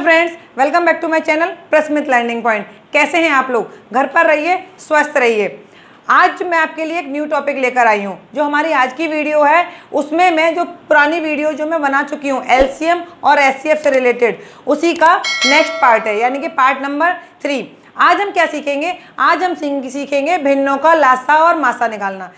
Friends, welcome back to my channel प्रस्मित learning point. कैसे हैं आप लोग? घर पर रहिए, स्वस्थ रहिए। आज मैं आपके लिए एक न्यू टॉपिक लेकर आई हूं। जो हमारी आज की वीडियो है उसमें मैं जो पुरानी वीडियो जो मैं बना चुकी हूं एलसीएम और एचसीएफ से रिलेटेड, उसी का नेक्स्ट पार्ट है, यानी कि पार्ट नंबर 3। आज हम क्या सीखेंगे? आज हम सीखेंगे भिन्नों का लासा और मासा निकालना।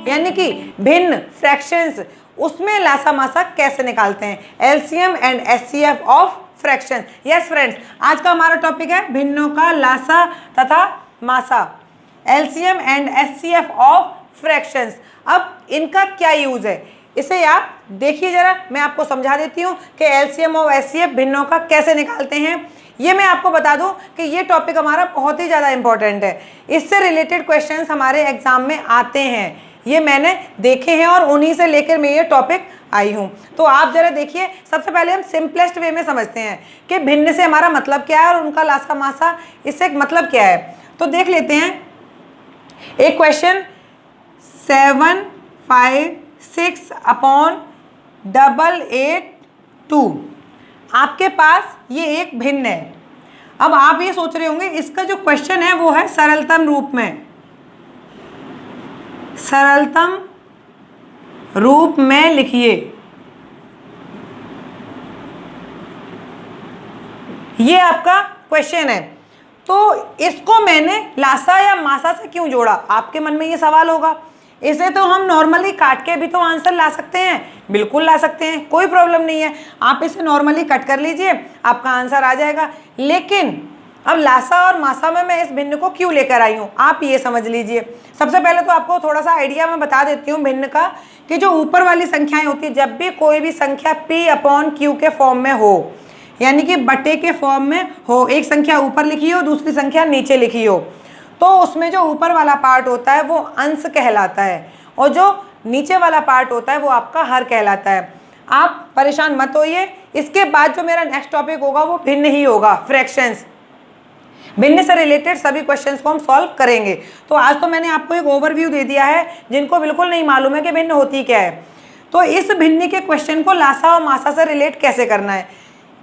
यानी कि भिन्न फ्रैक्शंस, उसमें लासा मासा कैसे निकालते हैं, LCM and HCF of fractions. Yes friends, आज का हमारा टॉपिक है भिन्नों का लासा तथा मासा, LCM and HCF of fractions. अब इनका क्या यूज है, इसे आप देखिए जरा, मैं आपको समझा देती हूँ कि एलसीएम और एचसीएफ भिन्नों का कैसे निकालते हैं। ये मैं आपको बता दूं कि ये टॉपिक हमारा बहुत ही ज़्यादा इंपॉर्टेंट है। इससे रिलेटेड क्वेश्चंस हमारे एग्जाम में आते हैं, ये मैंने देखे हैं और उन्हीं से लेकर मैं ये टॉपिक आई हूँ। तो आप जरा देखिए, सबसे पहले हम सिंपलेस्ट वे में समझते हैं कि भिन्न से हमारा मतलब क्या है और उनका लासा मासा इससे मतलब क्या है। तो देख लेते हैं एक क्वेश्चन, 756/882। आपके पास ये एक भिन्न है। अब आप ये सोच रहे होंगे इसका जो क्वेश्चन है वो है सरलतम रूप में, सरलतम रूप में लिखिए। ये आपका क्वेश्चन है, तो इसको मैंने लासा या मासा से क्यों जोड़ा? आपके मन में ये सवाल होगा। इसे तो हम नॉर्मली काट के भी तो आंसर ला सकते हैं, बिल्कुल ला सकते हैं, कोई प्रॉब्लम नहीं है। आप इसे नॉर्मली कट कर लीजिए, आपका आंसर आ जाएगा। लेकिन अब लासा और मासा में मैं इस भिन्न को क्यों लेकर आई हूँ, आप ये समझ लीजिए। सबसे पहले तो आपको थोड़ा सा आइडिया मैं बता देती हूँ भिन्न का, कि जो ऊपर वाली संख्याएं होती है, जब भी कोई भी संख्या P/Q के फॉर्म में हो, यानी कि बटे के फॉर्म में हो, एक संख्या ऊपर लिखी हो दूसरी संख्या नीचे लिखी हो, तो उसमें जो ऊपर वाला पार्ट होता है वो अंश कहलाता है और जो नीचे वाला पार्ट होता है वो आपका हर कहलाता है। आप परेशान मत होइए, इसके बाद जो मेरा नेक्स्ट टॉपिक होगा वो भिन्न ही होगा, फ्रैक्शंस। भिन्न से रिलेटेड सभी क्वेश्चंस को हम सॉल्व करेंगे। तो आज तो मैंने आपको एक ओवरव्यू दे दिया है, जिनको बिल्कुल नहीं मालूम है कि भिन्न होती क्या है। तो इस भिन्न के क्वेश्चन को लासा और मासा से रिलेट कैसे करना है,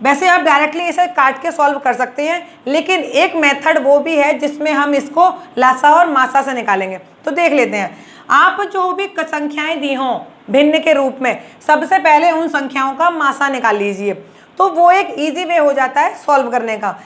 वैसे आप डायरेक्टली इसे काट के सॉल्व कर सकते हैं, लेकिन एक मेथड वो भी है जिसमें हम इसको लासा और मासा से निकालेंगे। तो देख लेते हैं। आप जो भी संख्याएं दी हों भिन्न के रूप में, सबसे पहले उन संख्याओं का मासा निकाल लीजिए, तो वो एक ईजी वे हो जाता है सॉल्व करने का।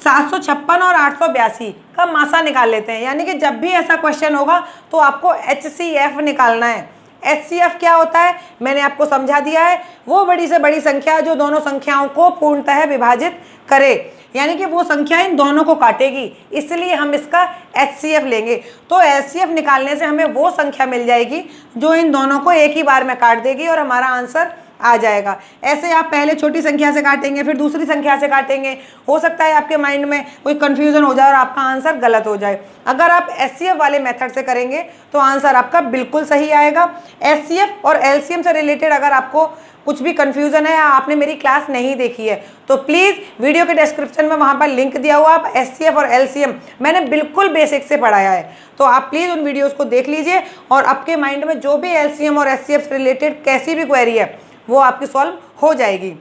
756 और 882 का मासा निकाल लेते हैं, यानी कि जब भी ऐसा क्वेश्चन होगा तो आपको एचसीएफ निकालना है। एचसीएफ क्या होता है मैंने आपको समझा दिया है, वो बड़ी से बड़ी संख्या जो दोनों संख्याओं को पूर्णतः विभाजित करे, यानी कि वो संख्या इन दोनों को काटेगी, इसलिए हम इसका एचसीएफ लेंगे। तो एचसीएफ निकालने से हमें वो संख्या मिल जाएगी जो इन दोनों को एक ही बार में काट देगी और हमारा आंसर आ जाएगा। ऐसे आप पहले छोटी संख्या से काटेंगे, फिर दूसरी संख्या से काटेंगे, हो सकता है आपके माइंड में कोई कंफ्यूजन हो जाए और आपका आंसर गलत हो जाए। अगर आप एचसीएफ वाले मेथड से करेंगे तो आंसर आपका बिल्कुल सही आएगा। एचसीएफ और एलसीएम से रिलेटेड अगर आपको कुछ भी कंफ्यूजन है या आपने मेरी क्लास नहीं देखी है तो प्लीज़ वीडियो के डिस्क्रिप्शन में वहाँ पर लिंक दिया हुआ, आप एचसीएफ और एलसीएम मैंने बिल्कुल बेसिक से पढ़ाया है, तो आप प्लीज़ उन वीडियोज़ को देख लीजिए और आपके माइंड में जो भी एलसीएम और एचसीएफ से रिलेटेड कैसी भी क्वेरी है वो आपकी सॉल्व हो जाएगी।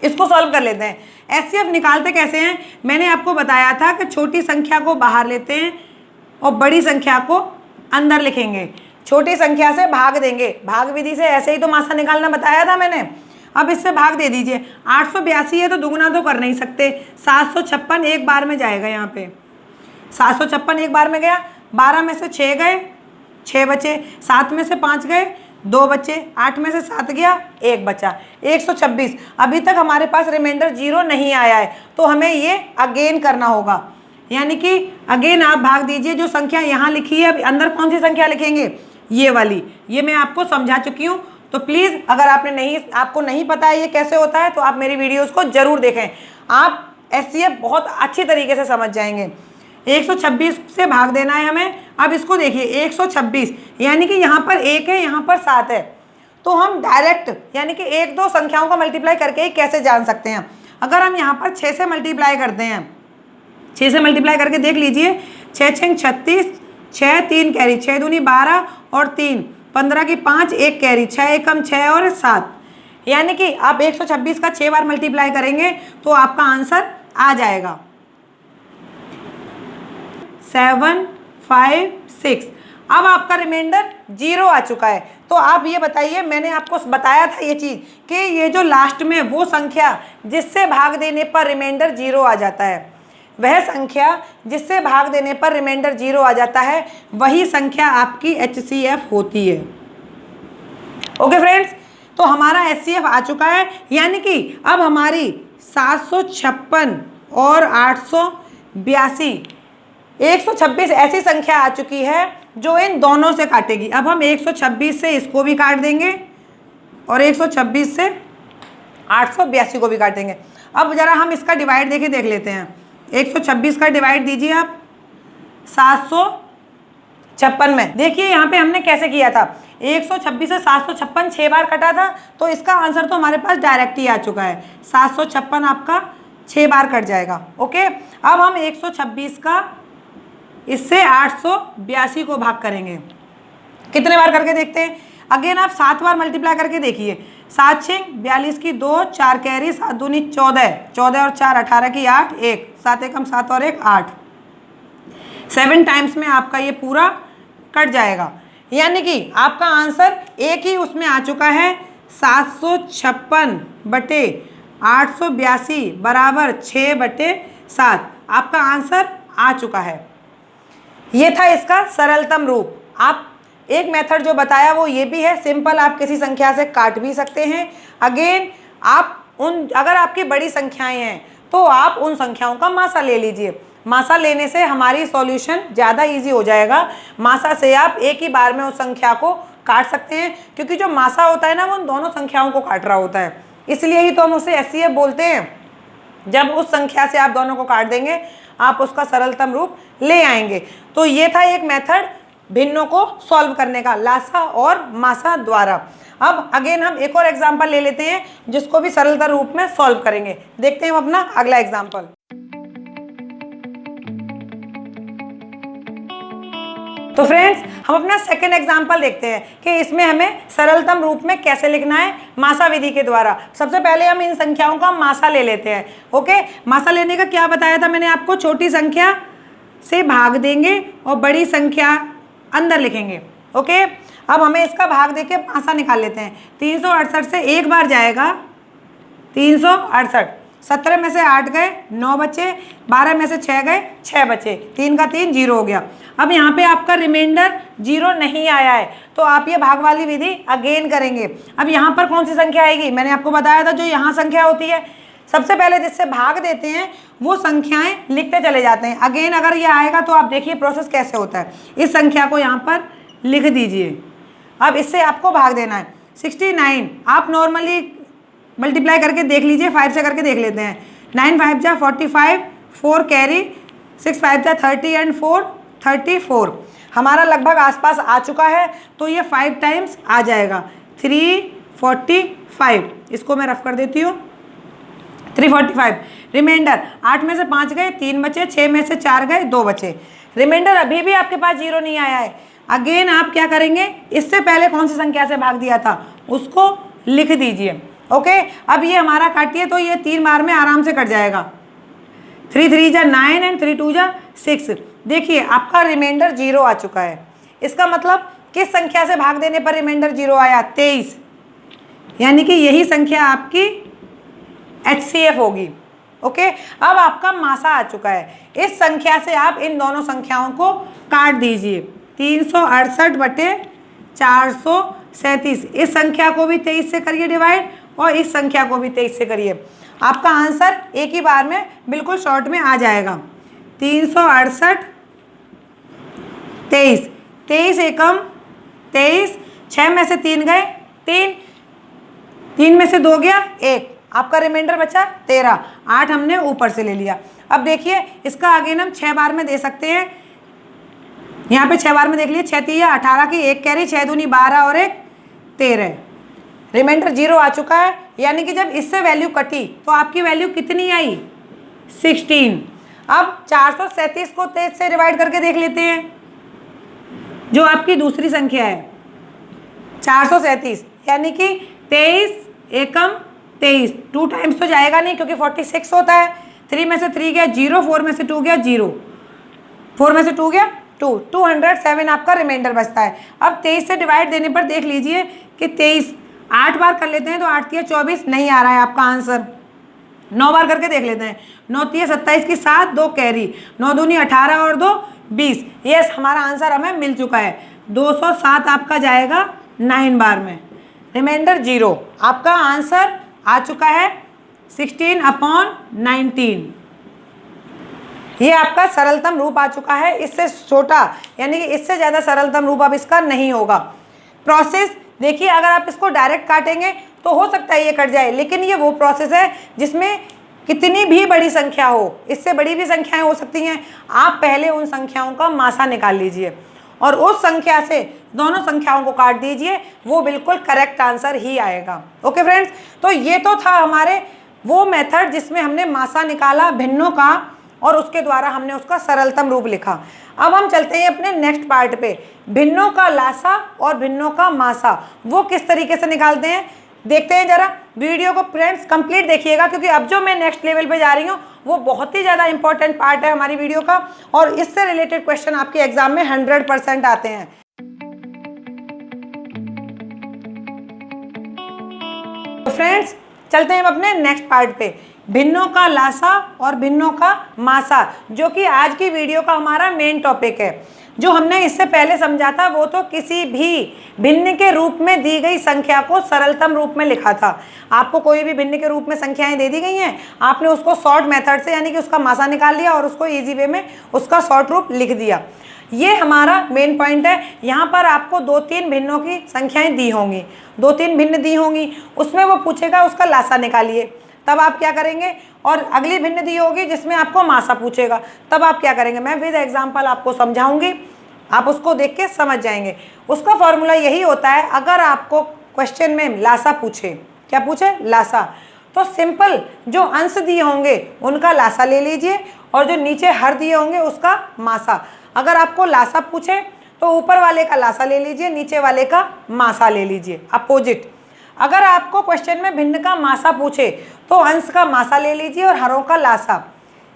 इसको सॉल्व कर लेते हैं। एचसीएफ निकालते कैसे हैं, मैंने आपको बताया था कि छोटी संख्या को बाहर लेते हैं और बड़ी संख्या को अंदर लिखेंगे, छोटी संख्या से भाग देंगे, भाग विधि से। ऐसे ही तो मासा निकालना बताया था मैंने। अब इससे भाग दे दीजिए। 882 है तो दुगुना तो कर नहीं सकते, 756 एक बार में जाएगा, यहाँ पे 756 एक बार में गया, 12 में से 6 गए, 6 बचे, 7 में से 5 गए, 2 बचे, 8 में से 7 गया, 1 बचा, 126। अभी तक हमारे पास रिमाइंडर 0 नहीं आया है, तो हमें ये अगेन करना होगा, यानी कि अगेन आप भाग दीजिए। जो संख्या यहाँ लिखी है, अंदर कौन सी संख्या लिखेंगे, ये वाली, ये मैं आपको समझा चुकी हूँ। तो प्लीज़ अगर आपको नहीं पता है ये कैसे होता है तो आप मेरी वीडियोज़ को ज़रूर देखें, आप एचसीएफ बहुत अच्छी तरीके से समझ जाएंगे। 126 से भाग देना है हमें। अब इसको देखिए, 126 यानी कि यहाँ पर 1 है, यहाँ पर 7 है, तो हम डायरेक्ट यानी कि 1-2 संख्याओं का मल्टीप्लाई करके ही कैसे जान सकते हैं। अगर हम यहाँ पर 6 से मल्टीप्लाई करते हैं, 6 से मल्टीप्लाई करके देख लीजिए, 6 6 36, 6 3 कैरी, 6 दूनी 12 और 3 15 की 5, 1 कैरी, 6 एकम 6 और 7, यानी कि आप 126 का 6 बार मल्टीप्लाई करेंगे तो आपका आंसर आ जाएगा 756। अब आपका रिमाइंडर 0 आ चुका है। तो आप ये बताइए, मैंने आपको बताया था ये चीज़ कि ये जो लास्ट में वो संख्या जिससे भाग देने पर रिमाइंडर 0 आ जाता है, वह संख्या जिससे भाग देने पर रिमाइंडर 0 आ जाता है, वही संख्या आपकी HCF होती है। ओके फ्रेंड्स, तो हमारा HCF आ चुका है, यानी कि अब हमारी 756 और 882, 126 ऐसी संख्या आ चुकी है जो इन दोनों से काटेगी। अब हम 126 से इसको भी काट देंगे और 126 से 882 को भी काटेंगे। अब जरा हम इसका डिवाइड देख लेते हैं। 126 का डिवाइड दीजिए आप 756 में। देखिए यहाँ पे हमने कैसे किया था, 126 से 756 6 बार कटा था, तो इसका आंसर तो हमारे पास डायरेक्ट ही आ चुका है। 756 आपका 6 बार कट जाएगा। ओके, अब हम 126 का इससे 882 को भाग करेंगे। कितने बार करके देखते हैं। अगेन आप 7 बार मल्टीप्लाई करके देखिए। 7 6 42 की 2, 4 कैरी, 7 दूनी 14, 14 और 4 18 की 8, 1 7 एकम 7 और 1 8, 7 टाइम्स में आपका ये पूरा कट जाएगा, यानी कि आपका आंसर एक ही उसमें आ चुका है। 756 बटे 882 बराबर 6/7 आपका आंसर आ चुका है। ये था इसका सरलतम रूप। आप एक मेथड जो बताया वो ये भी है, सिंपल आप किसी संख्या से काट भी सकते हैं। अगेन आप अगर आपकी बड़ी संख्याएं हैं तो आप उन संख्याओं का मासा ले लीजिए। मासा लेने से हमारी सॉल्यूशन ज़्यादा इजी हो जाएगा। मासा से आप एक ही बार में उस संख्या को काट सकते हैं, क्योंकि जो मासा होता है ना वो उन दोनों संख्याओं को काट रहा होता है, इसलिए ही तो हम उसे HCF बोलते हैं। जब उस संख्या से आप दोनों को काट देंगे आप उसका सरलतम रूप ले आएंगे। तो ये था एक मेथड भिन्नों को सॉल्व करने का, लासा और मासा द्वारा। अब अगेन हम एक और एग्जाम्पल ले लेते हैं जिसको भी सरलतम रूप में सॉल्व करेंगे। देखते हैं हम अपना अगला एग्जाम्पल। तो फ्रेंड्स, हम अपना सेकेंड एग्जाम्पल देखते हैं कि इसमें हमें सरलतम रूप में कैसे लिखना है मासा विधि के द्वारा। सबसे पहले हम इन संख्याओं का मासा ले लेते हैं। ओके, मासा लेने का क्या बताया था मैंने आपको, छोटी संख्या से भाग देंगे और बड़ी संख्या अंदर लिखेंगे। ओके, अब हमें इसका भाग देके मासा निकाल लेते हैं। 368 से एक बार जाएगा 368, 17 में से 8 गए 9 बचे, 12 में से 6 गए 6 बचे, 3 का 3 0 हो गया। अब यहाँ पे आपका रिमाइंडर 0 नहीं आया है, तो आप ये भाग वाली विधि अगेन करेंगे। अब यहाँ पर कौन सी संख्या आएगी, मैंने आपको बताया था जो यहाँ संख्या होती है, सबसे पहले जिससे भाग देते हैं वो संख्याएं लिखते चले जाते हैं। अगेन अगर ये आएगा तो आप देखिए प्रोसेस कैसे होता है। इस संख्या को यहाँ पर लिख दीजिए। अब इससे आपको भाग देना है 69। आप नॉर्मली मल्टीप्लाई करके देख लीजिए, 5 से करके देख लेते हैं। 9 5 जा 45, 4 कैरी, 6 5 जा 30 एंड 4 34। हमारा लगभग आसपास आ चुका है, तो ये 5 टाइम्स आ जाएगा 345। इसको मैं रफ कर देती हूँ 345। रिमाइंडर 8 में से 5 गए 3 बचे, 6 में से 4 गए 2 बचे। रिमाइंडर अभी भी आपके पास 0 नहीं आया है। अगेन आप क्या करेंगे, इससे पहले कौन सी संख्या से भाग दिया था उसको लिख दीजिए। ओके, अब ये हमारा काटिए तो ये 3 बार में आराम से कट जाएगा। 3 3 जा 9 एंड 3 2 जा 6। देखिए आपका रिमाइंडर 0 आ चुका है। इसका मतलब किस संख्या से भाग देने पर रिमाइंडर 0 आया, 23, यानी कि यही संख्या आपकी HCF होगी। ओके, अब आपका मासा आ चुका है। इस संख्या से आप इन दोनों संख्याओं को काट दीजिए। 368 बटे 437। इस संख्या को भी 23 से करिए डिवाइड और इस संख्या को भी 23 से करिए। आपका आंसर एक ही बार में बिल्कुल शॉर्ट में आ जाएगा। 368 23, 23 एकम 23, 6 में से 3 गए 3, 3 में से 2 गया 1, आपका रिमाइंडर बचा 13। 8 हमने ऊपर से ले लिया। अब देखिए इसका आगे हम 6 बार में दे सकते हैं। यहाँ पे 6 बार में देख लिए, 6 3 18 की 1 कैरी, 6 दूनी 12 और 1 13। रिमाइंडर 0 आ चुका है, यानी कि जब इससे वैल्यू कटी तो आपकी वैल्यू कितनी आई, 16। अब 437 को 23 से डिवाइड करके देख लेते हैं, जो आपकी दूसरी संख्या है। 437, यानी कि 23 एकम 23, 2 टाइम्स तो जाएगा नहीं क्योंकि 46 होता है। 3 में से 3 गया 0, 4 में से 2 गया 0, 4 में से 2 गया 2, 207 आपका रिमाइंडर बचता है। अब 23 से डिवाइड देने पर देख लीजिए कि 23 8 बार कर लेते हैं तो 8 × 24 नहीं आ रहा है आपका आंसर। 9 बार करके देख लेते हैं, 9 × 27 की 7, 2 कैरी, 9 दूनी 18 और 2 20। यस, हमारा आंसर हमें मिल चुका है। 207 आपका जाएगा 9 बार में, रिमाइंडर 0। आपका आंसर आ चुका है 16/19। ये आपका सरलतम रूप आ चुका है। इससे छोटा यानी कि इससे ज़्यादा सरलतम रूप अब इसका नहीं होगा। प्रोसेस देखिए, अगर आप इसको डायरेक्ट काटेंगे तो हो सकता है ये कट जाए, लेकिन ये वो प्रोसेस है जिसमें कितनी भी बड़ी संख्या हो, इससे बड़ी भी संख्याएं हो सकती हैं। आप पहले उन संख्याओं का मासा निकाल लीजिए और उस संख्या से दोनों संख्याओं को काट दीजिए, वो बिल्कुल करेक्ट आंसर ही आएगा। ओके फ्रेंड्स, तो ये तो था हमारे वो मेथड जिसमें हमने मासा निकाला भिन्नों का और उसके द्वारा हमने उसका सरलतम रूप लिखा। अब हम चलते हैं अपने नेक्स्ट पार्ट पे, भिन्नों का लासा और भिन्नों का मासा वो किस तरीके से निकालते हैं देखते हैं। जरा वीडियो को फ्रेंड्स कंप्लीट देखिएगा, क्योंकि अब जो मैं नेक्स्ट लेवल पे जा रही हूँ वो बहुत ही ज़्यादा इंपॉर्टेंट पार्ट है हमारी वीडियो का, और इससे रिलेटेड क्वेश्चन आपके एग्जाम में 100% आते हैं। तो फ्रेंड्स चलते हैं अपने नेक्स्ट पार्ट पे, भिन्नों का लासा और भिन्नों का मासा, जो कि आज की वीडियो का हमारा मेन टॉपिक है। जो हमने इससे पहले समझा था वो तो किसी भी भिन्न के रूप में दी गई संख्या को सरलतम रूप में लिखा था। आपको कोई भी भिन्न के रूप में संख्याएं दे दी गई हैं, आपने उसको शॉर्ट मेथड से यानी कि उसका मासा निकाल लिया और उसको इजी वे में उसका शॉर्ट रूप लिख दिया। ये हमारा मेन पॉइंट है। यहाँ पर आपको 2-3 भिन्नों की संख्याएं दी होंगी, 2-3 भिन्न दी होंगी, उसमें वो पूछेगा उसका लासा निकालिए, तब आप क्या करेंगे। और अगली भिन्न दी होगी जिसमें आपको मासा पूछेगा, तब आप क्या करेंगे। मैं विद एग्जाम्पल आपको समझाऊंगी, आप उसको देख के समझ जाएंगे। उसका फॉर्मूला यही होता है, अगर आपको क्वेश्चन में लासा पूछे, क्या पूछे, लासा, तो सिंपल जो अंश दिए होंगे उनका लासा ले लीजिए और जो नीचे हर दिए होंगे उसका मासा। अगर आपको लासा पूछे तो ऊपर वाले का लासा ले लीजिए, नीचे वाले का मासा ले लीजिए, अपोजिट। अगर आपको क्वेश्चन में भिन्न का मासा पूछे तो अंश का मासा ले लीजिए और हरों का लासा।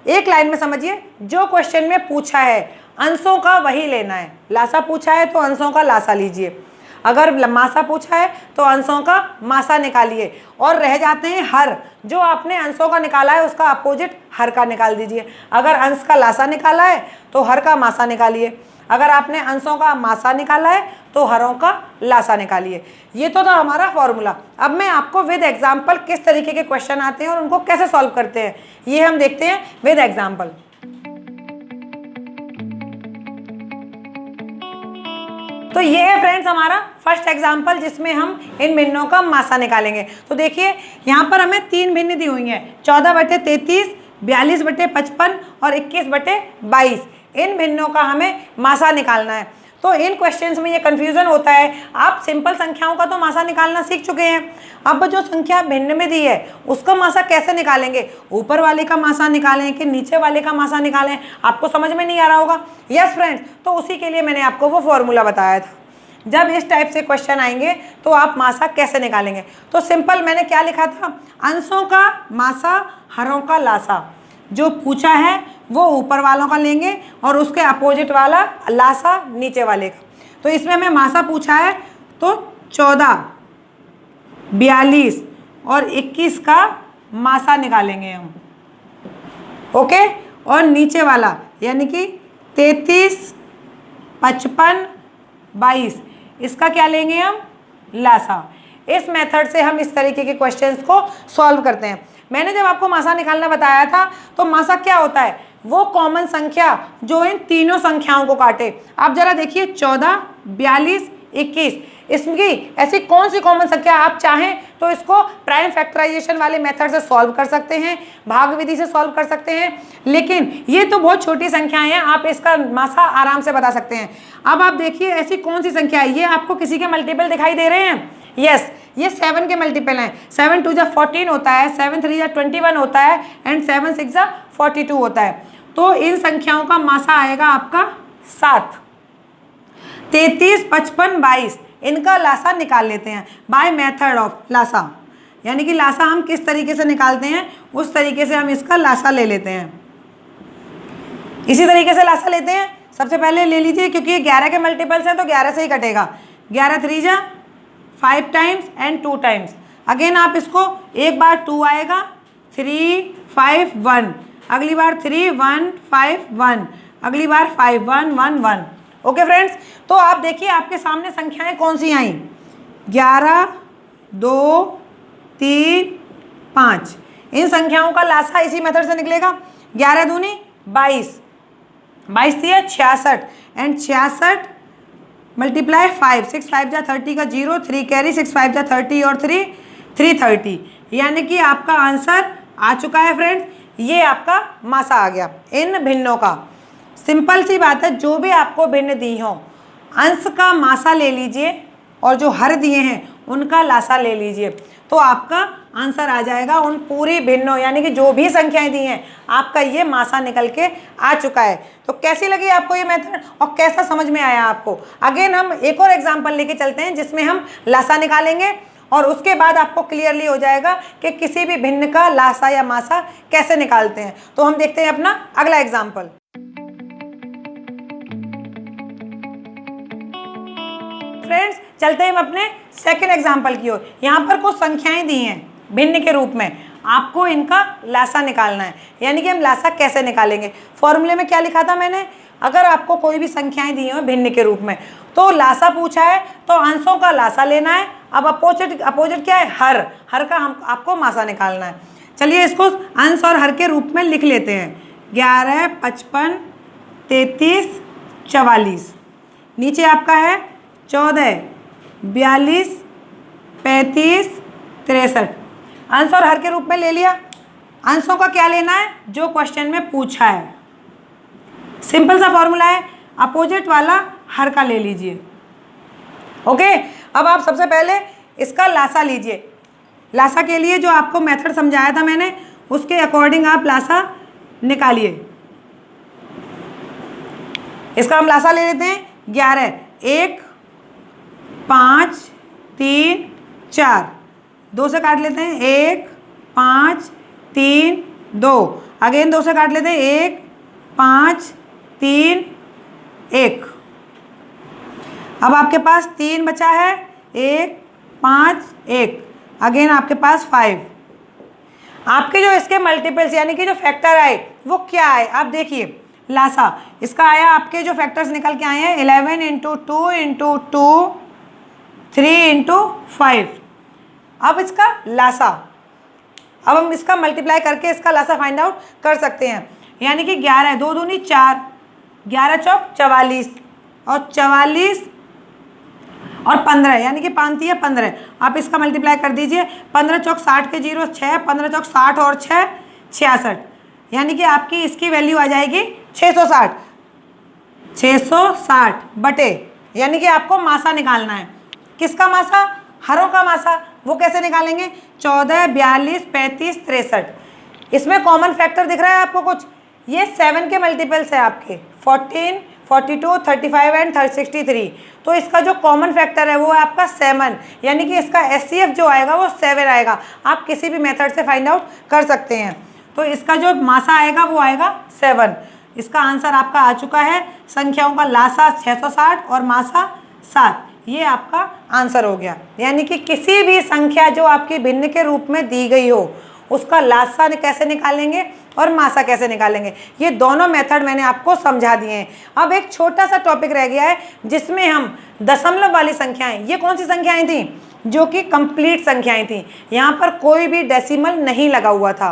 एक लाइन में समझिए, जो क्वेश्चन में पूछा है अंशों का वही लेना है। लासा पूछा है तो अंशों का लासा लीजिए, अगर मासा पूछा है तो अंशों का मासा निकालिए, और रह जाते हैं हर, जो आपने अंशों का निकाला है उसका अपोजिट हर का निकाल दीजिए। अगर अंश का लासा निकाला है तो हर का मासा निकालिए, अगर आपने अंशों का मासा निकाला है तो हरों का लासा निकालिए। ये तो था हमारा फॉर्मूला। अब मैं आपको विद एग्जाम्पल किस तरीके के क्वेश्चन आते हैं और उनको कैसे सॉल्व करते हैं ये हम देखते हैं विद एग्जाम्पल। तो ये है फ्रेंड्स हमारा फर्स्ट एग्जाम्पल जिसमें हम इन भिन्नों का मासा निकालेंगे। तो देखिए यहाँ पर हमें 3 भिन्न दी हुई हैं, 14/33, 42/55 और 21/22। इन भिन्नों का हमें मासा निकालना है। तो इन क्वेश्चंस में ये कन्फ्यूजन होता है, आप सिंपल संख्याओं का तो मासा निकालना सीख चुके हैं, अब जो संख्या भिन्न में दी है उसका मासा कैसे निकालेंगे, ऊपर वाले का मासा निकालें कि नीचे वाले का मासा निकालें, आपको समझ में नहीं आ रहा होगा। यस फ्रेंड्स, तो उसी के लिए मैंने आपको वो फॉर्मूला बताया था। जब इस टाइप से क्वेश्चन आएंगे तो आप मासा कैसे निकालेंगे, तो सिंपल मैंने क्या लिखा था, अंशों का मासा हरों का लासा। जो पूछा है वो ऊपर वालों का लेंगे और उसके अपोजिट वाला लासा नीचे वाले का। तो इसमें हमें मासा पूछा है तो 14, 42 और 21 का मासा निकालेंगे हम। ओके, और नीचे वाला यानी कि 33, 55, 22 इसका क्या लेंगे हम, लासा। इस मेथड से हम इस तरीके के क्वेश्चंस को सॉल्व करते हैं। मैंने जब आपको मासा निकालना बताया था तो मासा क्या होता है, वो कॉमन संख्या जो इन तीनों संख्याओं को काटे। आप जरा देखिए 14, 42, 21, इसकी ऐसी कौन सी कॉमन संख्या आप चाहें तो इसको प्राइम फैक्टराइजेशन वाले मेथड से सॉल्व कर सकते हैं, भाग विधि से सॉल्व कर सकते हैं, लेकिन ये तो बहुत छोटी संख्याएं हैं, आप इसका मासा आराम से बता सकते हैं। अब आप देखिए ऐसी कौन सी संख्या है, ये आपको किसी के मल्टीपल दिखाई दे रहे हैं। यस, ये 7 के मल्टीपल हैं। 7 2 14 होता है, 7 3 21 होता है एंड 7 6 42 होता है। तो इन संख्याओं का मासा आएगा आपका 7। 33, 55, 22 इनका लासा निकाल लेते हैं बाय मेथड ऑफ लासा, यानी कि लासा हम किस तरीके से निकालते हैं उस तरीके से हम इसका लासा ले लेते हैं। इसी तरीके से लासा लेते हैं। सबसे पहले ले लीजिए, क्योंकि ये 11 के मल्टीपल्स हैं तो 11 से ही कटेगा। 11 3 जा 5 टाइम्स एंड 2 टाइम्स। अगेन आप इसको एक बार 2 आएगा, 3 5 1, अगली बार 3 1 5 1, अगली बार 5 1 1 1। ओके फ्रेंड्स, तो आप देखिए आपके सामने संख्याएं कौन सी आई, 11 2 3 5। इन संख्याओं का लासा इसी मेथड से निकलेगा। 11 दूनी 22, 22 दिया 66 एंड 66 मल्टीप्लाई 5, 6 5 जा 30 का 0, 3 कैरी, 6 5 जा 30 और 3 330, यानी कि आपका आंसर आ चुका है फ्रेंड्स। ये आपका मासा आ गया इन भिन्नों का। सिंपल सी बात है, जो भी आपको भिन्न दी हो अंश का मासा ले लीजिए और जो हर दिए हैं उनका लासा ले लीजिए, तो आपका आंसर आ जाएगा उन पूरी भिन्नों, यानी कि जो भी संख्याएं दी हैं आपका ये मासा निकल के आ चुका है। तो कैसी लगी आपको ये मेथड और कैसा समझ में आया आपको? अगेन हम एक और एग्जांपल लेके चलते हैं जिसमें हम लासा निकालेंगे और उसके बाद आपको क्लियरली हो जाएगा कि किसी भी भिन्न का लासा या मासा कैसे निकालते हैं। तो हम देखते हैं अपना अगला एग्जाम्पल। फ्रेंड्स चलते हैं हम अपने सेकंड एग्जाम्पल की ओर। यहाँ पर कुछ संख्याएं दी हैं भिन्न के रूप में, आपको इनका लासा निकालना है। यानी कि हम लासा कैसे निकालेंगे, फॉर्मूले में क्या लिखा था मैंने, अगर आपको कोई भी संख्याएं दी हो भिन्न के रूप में तो लासा पूछा है तो अंशों का लासा लेना है। अब अपोजिट क्या है, हर का हम आपको मासा निकालना है। चलिए इसको अंश और हर के रूप में लिख लेते हैं। 11 55 33 44, नीचे आपका है 14 42 35 63। अंश और हर के रूप में ले लिया। अंशों का क्या लेना है, जो क्वेश्चन में पूछा है। सिंपल सा फॉर्मूला है, अपोजिट वाला हर का ले लीजिए। ओके, अब आप सबसे पहले इसका लासा लीजिए। लासा के लिए जो आपको मेथड समझाया था मैंने उसके अकॉर्डिंग आप लासा निकालिए। इसका हम लासा ले लेते हैं। 11 1 5 3 4, 2 से काट लेते हैं 1 5 3 2, अगेन 2 से काट लेते हैं 1 5 3 1। अब आपके पास 3 बचा है, 1 5 1, अगेन आपके पास 5। आपके जो इसके मल्टीपल्स यानी कि जो फैक्टर आए वो क्या आए, आप देखिए लासा इसका आया, आपके जो फैक्टर्स निकल के आए हैं 11 इंटू 2 इंटू 2 3 इंटू 5। अब इसका लासा, अब हम इसका मल्टीप्लाई करके इसका लासा फाइंड आउट कर सकते हैं। यानी कि 11 2 दूनी 4, 11 चौक 44 और 44 और 15 यानी कि 5 है 15। आप इसका मल्टीप्लाई कर दीजिए। 15 चौक 60 के 0 6, 15 चौक 60 और 6 66, यानी कि आपकी इसकी वैल्यू आ जाएगी 660। 660 बटे, यानी कि आपको मासा निकालना है। किसका मासा, हरों का मासा। वो कैसे निकालेंगे, 14 42 35 63। इसमें कॉमन फैक्टर दिख रहा है आपको कुछ, ये 7 के मल्टीपल्स है आपके 14 42 35 एंड 63। तो इसका जो कॉमन फैक्टर है वो है आपका 7, यानी कि इसका एचसीएफ जो आएगा वो 7 आएगा। आप किसी भी मेथड से फाइंड आउट कर सकते हैं। तो इसका जो मासा आएगा वो आएगा 7। इसका आंसर आपका आ चुका है। संख्याओं का लासा 660 और मासा 7, ये आपका आंसर हो गया। यानी कि किसी भी संख्या जो आपकी भिन्न के रूप में दी गई हो उसका लासा कैसे निकालेंगे और मासा कैसे निकालेंगे, ये दोनों मेथड मैंने आपको समझा दिए हैं। अब एक छोटा सा टॉपिक रह गया है जिसमें हम दशमलव वाली संख्याएं, ये कौन सी संख्याएं थी, जो कि कंप्लीट संख्याएं थी, यहाँ पर कोई भी डेसिमल नहीं लगा हुआ था।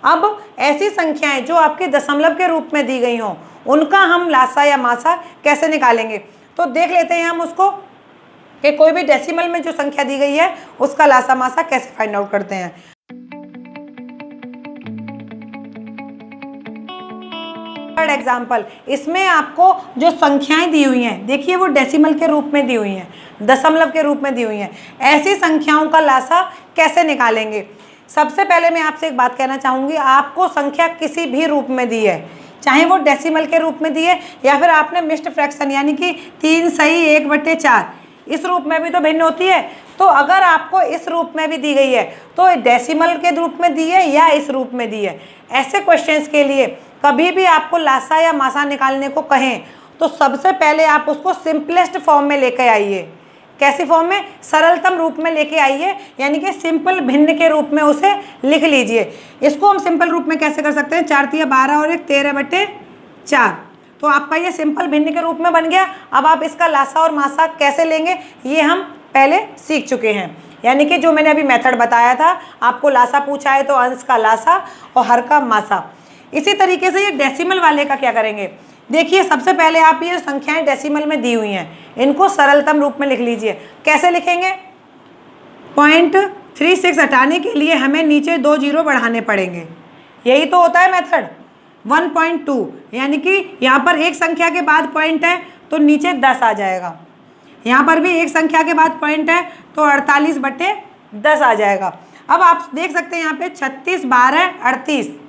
अब ऐसी संख्याएं जो आपके दशमलव के रूप में दी गई हों उनका हम लासा या मासा कैसे निकालेंगे, तो देख लेते हैं हम उसको कि कोई भी डेसिमल में जो संख्या दी गई है उसका लासा मासा कैसे फाइंड आउट करते हैं। थर्ड एग्जाम्पल, इसमें आपको जो संख्याएं दी हुई हैं, देखिए वो डेसिमल के रूप में दी हुई हैं, दशमलव के रूप में दी हुई हैं। ऐसी संख्याओं का लासा कैसे निकालेंगे। सबसे पहले मैं आपसे एक बात कहना चाहूँगी, आपको संख्या किसी भी रूप में दी है, चाहे वो डेसिमल के रूप में दी है या फिर आपने मिक्स्ड फ्रैक्शन यानी कि 3 सही 1/4, इस रूप में भी तो भिन्न होती है। तो अगर आपको इस रूप में भी दी गई है तो डेसिमल के रूप में दी है या इस रूप में दी है, ऐसे क्वेश्चंस के लिए कभी भी आपको लासा या मासा निकालने को कहें तो सबसे पहले आप उसको सिंपलेस्ट फॉर्म में लेके आइए। कैसी फॉर्म में? सरलतम रूप में लेके आइए, यानी कि सिंपल भिन्न के रूप में उसे लिख लीजिए। इसको हम सिंपल रूप में कैसे कर सकते हैं? 4 तिया 12 और 1 13/4। तो आपका ये सिंपल भिन्न के रूप में बन गया। अब आप इसका लासा और मासा कैसे लेंगे ये हम पहले सीख चुके हैं, यानी कि जो मैंने अभी मेथड बताया था, आपको लासा पूछा है तो अंश का लासा और हर का मासा। इसी तरीके से ये डेसिमल वाले का क्या करेंगे? देखिए, सबसे पहले आप ये संख्याएं डेसिमल में दी हुई हैं, इनको सरलतम रूप में लिख लीजिए। कैसे लिखेंगे? 0.36 हटाने के लिए हमें नीचे 2 जीरो बढ़ाने पड़ेंगे, यही तो होता है मेथड। 1.2 यानी कि यहाँ पर एक संख्या के बाद पॉइंट है तो नीचे 10 आ जाएगा, यहाँ पर भी एक संख्या के बाद पॉइंट है तो 48/10 आ जाएगा। अब आप देख सकते हैं यहाँ पे 36 12 38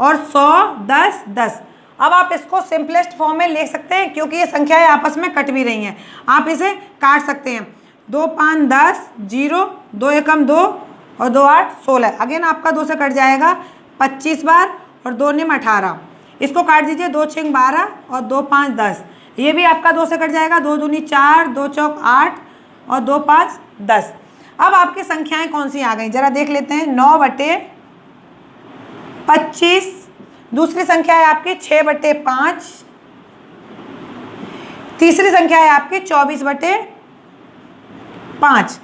और 100 10 10। अब आप इसको सिंपलेस्ट फॉर्म में ले सकते हैं क्योंकि ये संख्याएं आपस में कट भी रही हैं। आप इसे काट सकते हैं। 2 5 10 0 2 एकम 2 और 2 8 16। अगेन आपका 2 से कट जाएगा 25 बार और 2 निम 18। इसको काट दीजिए। 2 6 12 और 2 5 10। ये भी आपका 2 से कट जाएगा। 2 दूनी 4 2 चौक 8 और 2 5 10। अब आपकी संख्याएं कौन सी आ गई जरा देख लेते हैं। 9/25। दूसरी संख्या है आपकी 6/5। तीसरी संख्या है आपकी 24/5।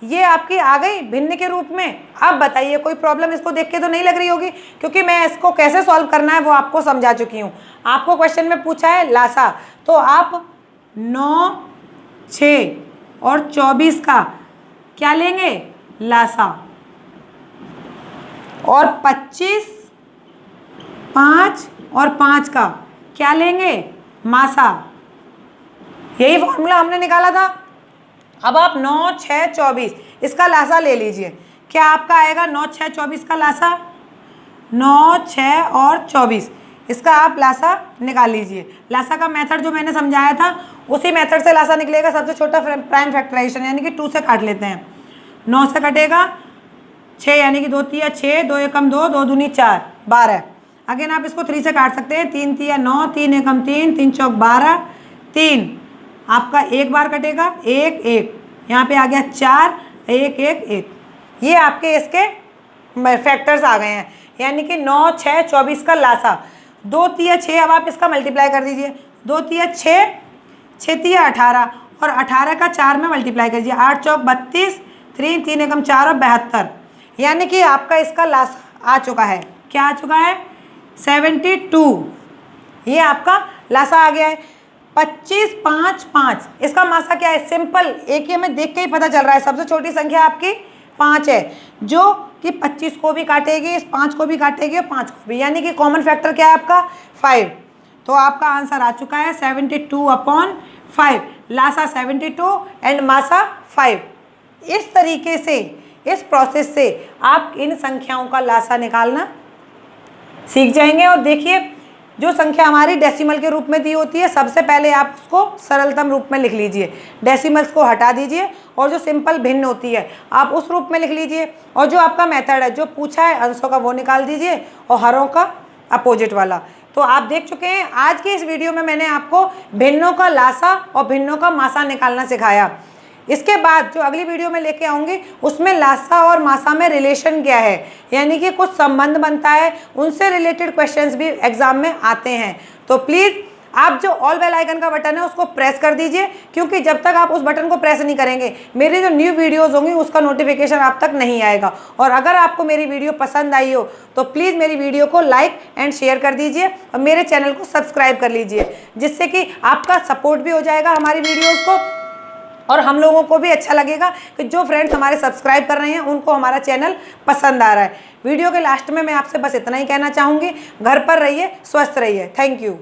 ये आपकी आ गई भिन्न के रूप में। अब बताइए कोई प्रॉब्लम इसको देख के तो नहीं लग रही होगी, क्योंकि मैं इसको कैसे सॉल्व करना है वो आपको समझा चुकी हूँ। आपको क्वेश्चन में पूछा है लासा, तो आप 9 6 और 24 का क्या लेंगे? लासा। और 25 5 और 5 का क्या लेंगे? मासा। यही फॉर्मूला हमने निकाला था। अब आप 9 6 24 इसका लासा ले लीजिए। क्या आपका आएगा 9 6 24 का लासा? 9 6 और 24 इसका आप लासा निकाल लीजिए। लासा का मेथड जो मैंने समझाया था उसी मेथड से लासा निकलेगा। सबसे छोटा प्राइम फैक्टराइजेशन यानी कि 2 से काट लेते हैं। 9 से कटेगा 6 यानी कि 2 तिया 6 2 एकम 2 2 दूनी 4 12। अगेन आप इसको 3 से काट सकते हैं। 3 तिया 9 3 एकम 3 3 चौक 12 3। आपका एक बार कटेगा 1 1। यहाँ पे आ गया 4 1 1 1। ये आपके इसके फैक्टर्स आ गए हैं, यानी कि 9 6 24 का लासा। 2 तिया 6। अब आप इसका मल्टीप्लाई कर दीजिए। 2 तिया 6 6 तिया 18 और 18 का 4 में मल्टीप्लाई कर दीजिए। 8 चौक 32 3 3 एकम 4 और 72। यानी कि आपका इसका लासा आ चुका है। क्या आ चुका है? 72। ये आपका लासा आ गया है। 25 5 5 इसका मासा क्या है? सिंपल, एक ही हमें देख के ही पता चल रहा है। सबसे छोटी संख्या आपकी 5 है, जो कि 25 को भी काटेगी, इस 5 को भी काटेगी और 5 को भी, यानी कि कॉमन फैक्टर क्या है आपका? 5। तो आपका आंसर आ चुका है 72/5। लासा 72 एंड मासा 5। इस तरीके से, इस प्रोसेस से आप इन संख्याओं का लासा निकालना सीख जाएंगे। और देखिए, जो संख्या हमारी डेसिमल के रूप में दी होती है सबसे पहले आप उसको सरलतम रूप में लिख लीजिए। डेसिमल्स को हटा दीजिए और जो सिंपल भिन्न होती है आप उस रूप में लिख लीजिए। और जो आपका मेथड है, जो पूछा है अंशों का, वो निकाल दीजिए और हरों का अपोजिट वाला। तो आप देख चुके हैं आज की इस वीडियो में मैंने आपको भिन्नों का लासा और भिन्नों का मासा निकालना सिखाया। इसके बाद जो अगली वीडियो में लेके आऊँगी उसमें लासा और मासा में रिलेशन क्या है, यानी कि कुछ संबंध बनता है, उनसे रिलेटेड क्वेश्चंस भी एग्जाम में आते हैं। तो प्लीज़ आप जो ऑल बेल आइकन का बटन है उसको प्रेस कर दीजिए, क्योंकि जब तक आप उस बटन को प्रेस नहीं करेंगे मेरी जो न्यू वीडियोज़ होंगी उसका नोटिफिकेशन आप तक नहीं आएगा। और अगर आपको मेरी वीडियो पसंद आई हो तो प्लीज़ मेरी वीडियो को लाइक एंड शेयर कर दीजिए और मेरे चैनल को सब्सक्राइब कर लीजिए, जिससे कि आपका सपोर्ट भी हो जाएगा हमारी वीडियोज़ को और हम लोगों को भी अच्छा लगेगा कि जो फ्रेंड्स हमारे सब्सक्राइब कर रहे हैं उनको हमारा चैनल पसंद आ रहा है। वीडियो के लास्ट में मैं आपसे बस इतना ही कहना चाहूँगी, घर पर रहिए, स्वस्थ रहिए। Thank you.